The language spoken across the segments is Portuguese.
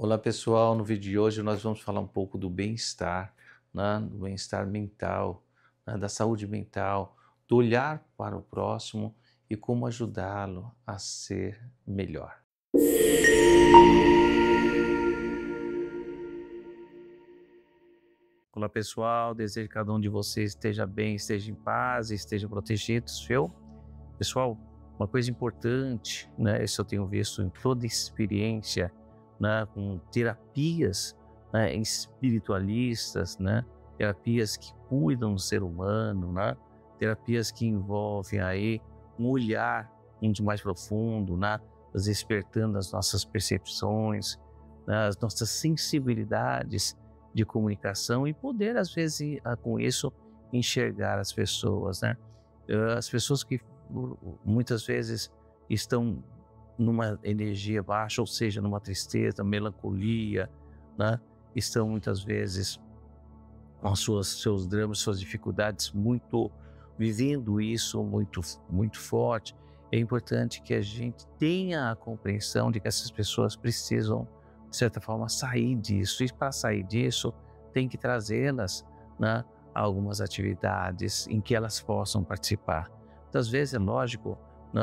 Olá pessoal, no vídeo de hoje nós vamos falar um pouco do bem-estar, né? Do bem-estar mental, né? Da saúde mental, do olhar para o próximo e como ajudá-lo a ser melhor. Olá pessoal, desejo que cada um de vocês esteja bem, esteja em paz, esteja protegido, viu? Pessoal, uma coisa importante, né? Isso eu tenho visto em toda experiência, né? Com terapias, né? Espiritualistas, né? Terapias que cuidam do ser humano, né? Terapias que envolvem aí um olhar muito mais profundo, né? Despertando as nossas percepções, né? As nossas sensibilidades de comunicação e poder, às vezes, com isso, enxergar as pessoas, né? As pessoas que muitas vezes estão numa energia baixa, ou seja, numa tristeza, melancolia, né? Estão muitas vezes com seus dramas, suas dificuldades vivendo isso muito forte. É importante que a gente tenha a compreensão de que essas pessoas precisam, de certa forma, sair disso. E para sair disso, tem que trazê-las, né, a algumas atividades em que elas possam participar. Muitas vezes é lógico, né,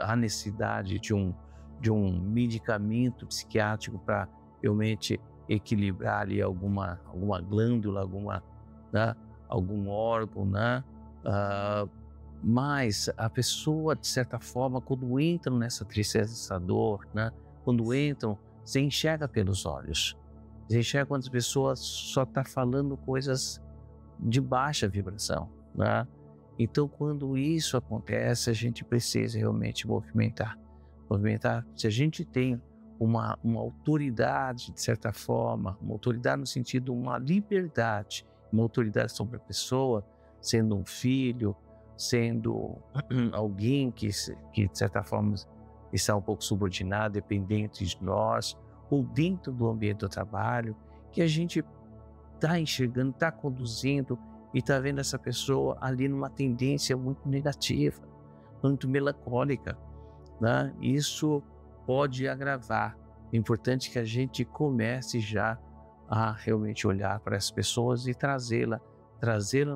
a necessidade de um medicamento psiquiátrico para realmente equilibrar ali alguma glândula, né, algum órgão, né? Ah, mas a pessoa, de certa forma, quando entram nessa tristeza, essa dor, né? Quando entram, você enxerga pelos olhos. Você enxerga quando as pessoas só estão falando coisas de baixa vibração, né? Então, quando isso acontece, a gente precisa realmente movimentar. Movimentar, se a gente tem uma autoridade, de certa forma, uma autoridade no sentido, uma liberdade, uma autoridade sobre a pessoa, sendo um filho, sendo alguém que de certa forma está um pouco subordinado, dependente de nós, ou dentro do ambiente do trabalho, que a gente está enxergando, está conduzindo e está vendo essa pessoa ali numa tendência muito negativa, muito melancólica, né? Isso pode agravar. É importante que a gente comece já a realmente olhar para as pessoas e trazê-la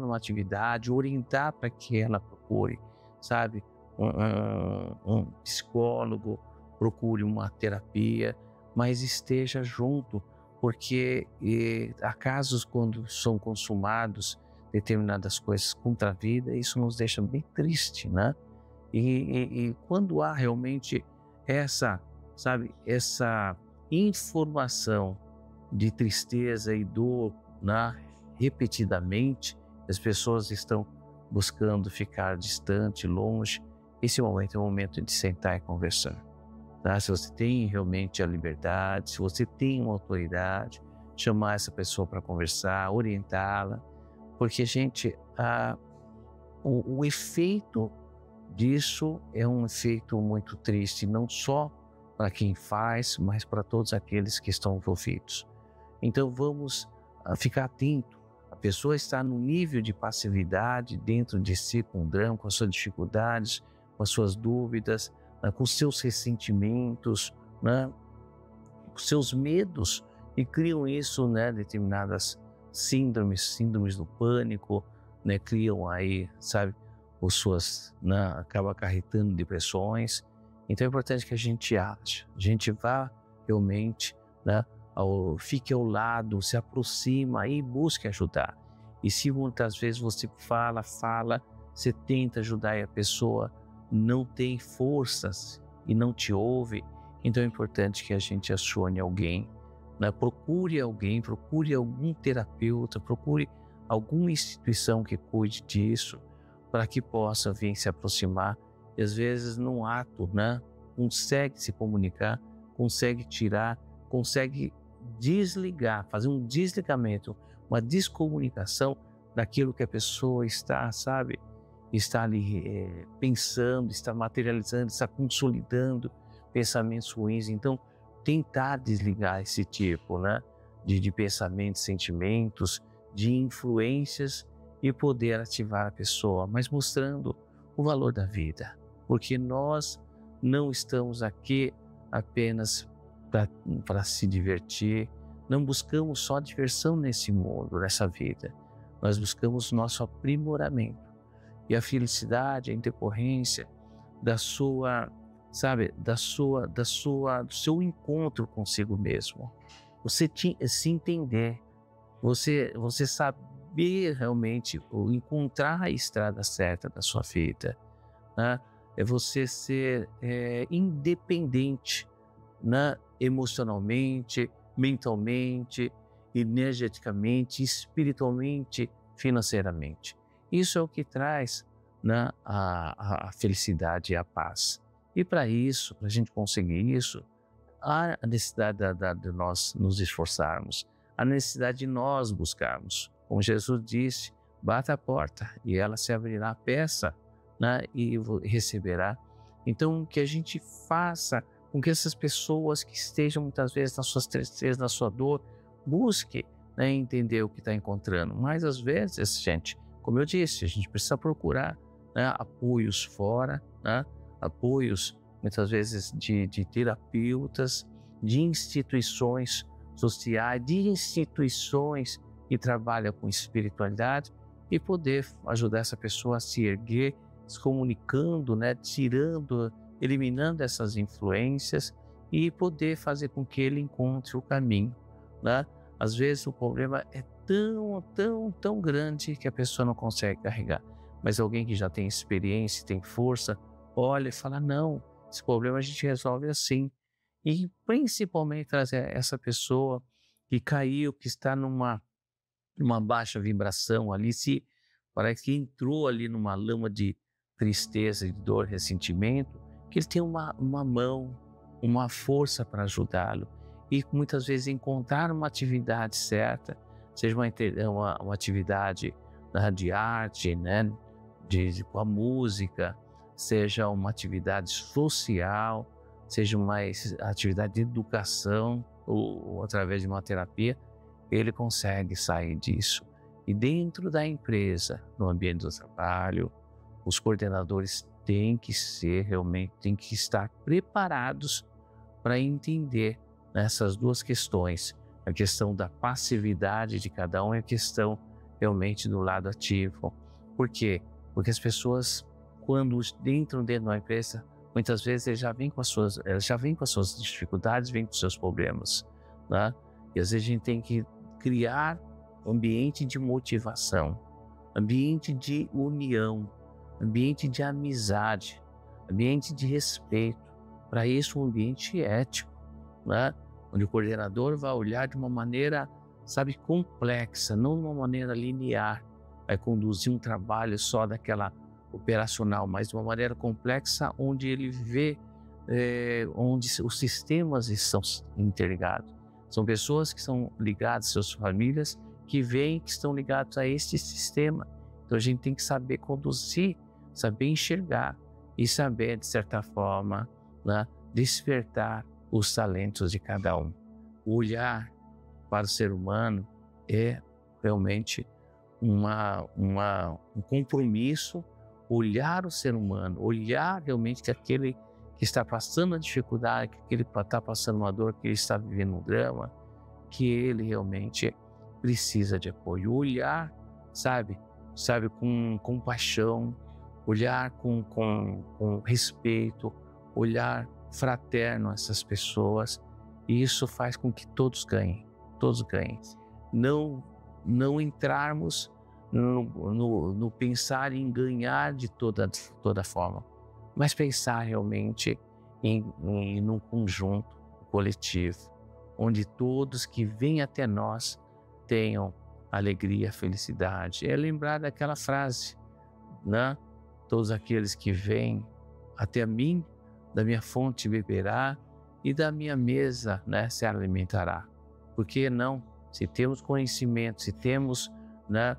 numa atividade, orientar para que ela procure, sabe, um psicólogo, procure uma terapia, mas esteja junto, porque há casos quando são consumados determinadas coisas contra a vida, isso nos deixa bem triste, né? E quando há realmente essa, sabe, essa informação de tristeza e dor, né, repetidamente, as pessoas estão buscando ficar distante, longe. Esse momento é o momento de sentar e conversar. Tá? Se você tem realmente a liberdade, se você tem uma autoridade, chamar essa pessoa para conversar, orientá-la, porque, gente, o efeito disso é um efeito muito triste, não só para quem faz, mas para todos aqueles que estão envolvidos. Então vamos ficar atento. A pessoa está no nível de passividade dentro de si, com o drama, com as suas dificuldades, com as suas dúvidas, né, com os seus ressentimentos, né, com seus medos, e criam isso, né, determinadas síndromes do pânico, né, criam aí, sabe, as suas, né, acaba acarretando depressões. Então é importante que a gente age, a gente vá realmente, né, fique ao lado, se aproxima e busque ajudar. E se muitas vezes você fala, você tenta ajudar e a pessoa não tem forças e não te ouve, então é importante que a gente acione alguém, né? Procure alguém, procure algum terapeuta, procure alguma instituição que cuide disso, para que possa vir se aproximar e às vezes num ato, né, consegue se comunicar, consegue tirar, consegue desligar, fazer um desligamento, uma descomunicação daquilo que a pessoa está, sabe, está ali pensando, está materializando, está consolidando pensamentos ruins. Então, tentar desligar esse tipo, né, de pensamentos, sentimentos, de influências e poder ativar a pessoa, mas mostrando o valor da vida, porque nós não estamos aqui apenas para se divertir. Não buscamos só diversão nesse mundo, nessa vida. Nós buscamos nosso aprimoramento. E a felicidade é em decorrência da sua, sabe, do seu encontro consigo mesmo. Você se entender, você saber realmente encontrar a estrada certa da sua vida, né? É você ser independente, né? Emocionalmente, mentalmente, energeticamente, espiritualmente, financeiramente. Isso é o que traz, né, a felicidade e a paz. E para isso, para a gente conseguir isso, há a necessidade de nós nos esforçarmos, a necessidade de nós buscarmos. Como Jesus disse, bata a porta e ela se abrirá, peça, né, e receberá. Então, que a gente faça com que essas pessoas que estejam muitas vezes nas suas tristezas, na sua dor, busque, né, entender o que está encontrando. Mas às vezes, gente, como eu disse, a gente precisa procurar, né, apoios fora, né, apoios muitas vezes de terapeutas, de instituições sociais, de instituições que trabalham com espiritualidade e poder ajudar essa pessoa a se erguer, se comunicando, né, eliminando essas influências e poder fazer com que ele encontre o caminho, né? Às vezes o problema é tão grande que a pessoa não consegue carregar, mas alguém que já tem experiência, tem força, olha e fala, não, esse problema a gente resolve assim. E principalmente trazer essa pessoa que caiu, que está numa baixa vibração ali, se parece que entrou ali numa lama de tristeza, de dor, ressentimento, que ele tem uma mão, uma força para ajudá-lo. E muitas vezes encontrar uma atividade certa, seja uma atividade, né, de arte, né, com a música, seja uma atividade social, seja uma atividade de educação ou através de uma terapia, ele consegue sair disso. E dentro da empresa, no ambiente do trabalho, os coordenadores têm que estar preparados para entender essas duas questões, a questão da passividade de cada um e a questão realmente do lado ativo. Por quê? Porque as pessoas, quando entram dentro de uma empresa, muitas vezes elas já vêm com as suas dificuldades, vêm com os seus problemas, né? E às vezes a gente tem que criar um ambiente de motivação, ambiente de união, ambiente de amizade, ambiente de respeito. Para isso, um ambiente ético, né? Onde o coordenador vai olhar de uma maneira, sabe, complexa, não de uma maneira linear, vai conduzir um trabalho só daquela operacional, mas de uma maneira complexa, onde ele vê onde os sistemas estão interligados. São pessoas que são ligadas, suas famílias, que veem que estão ligados a este sistema. Então a gente tem que saber conduzir, saber enxergar e saber, de certa forma, né, despertar os talentos de cada um. O olhar para o ser humano é realmente um compromisso, olhar o ser humano, olhar realmente que aquele que está passando a dificuldade, que ele está passando uma dor, que ele está vivendo um drama, que ele realmente precisa de apoio. Olhar, sabe com compaixão, olhar com respeito, olhar fraterno a essas pessoas, e isso faz com que todos ganhem. Não entrarmos no pensar em ganhar de toda forma, mas pensar realmente num conjunto coletivo, onde todos que vêm até nós tenham alegria, felicidade. É lembrar daquela frase, né? Todos aqueles que vêm até mim, da minha fonte beberá e da minha mesa, né, se alimentará. Por que não? Se temos conhecimento, se temos, né,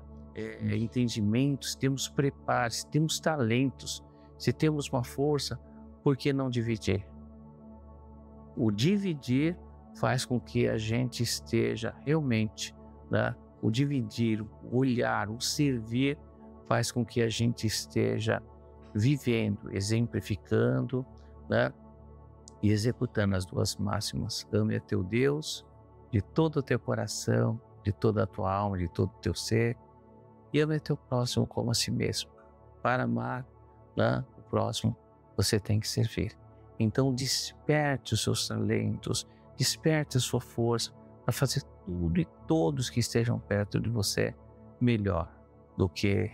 entendimento, se temos preparo, se temos talentos, se temos uma força, por que não dividir? O dividir faz com que a gente esteja realmente, né, o dividir, o olhar, o servir, faz com que a gente esteja vivendo, exemplificando, né, e executando as duas máximas: ame a teu Deus de todo o teu coração, de toda a tua alma, de todo o teu ser, e ame o teu próximo como a si mesmo. Para amar, né, o próximo, você tem que servir. Então desperte os seus talentos, desperte a sua força para fazer tudo e todos que estejam perto de você melhor do que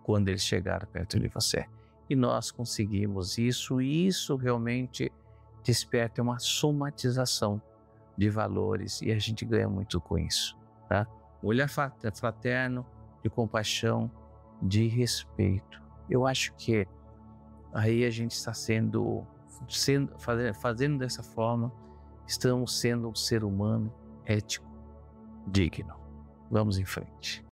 quando eles chegaram perto de você. E nós conseguimos isso, e isso realmente desperta uma somatização de valores, e a gente ganha muito com isso, tá? Um olhar fraterno, de compaixão, de respeito. Eu acho que aí a gente está fazendo dessa forma, estamos sendo um ser humano ético, digno. Vamos em frente.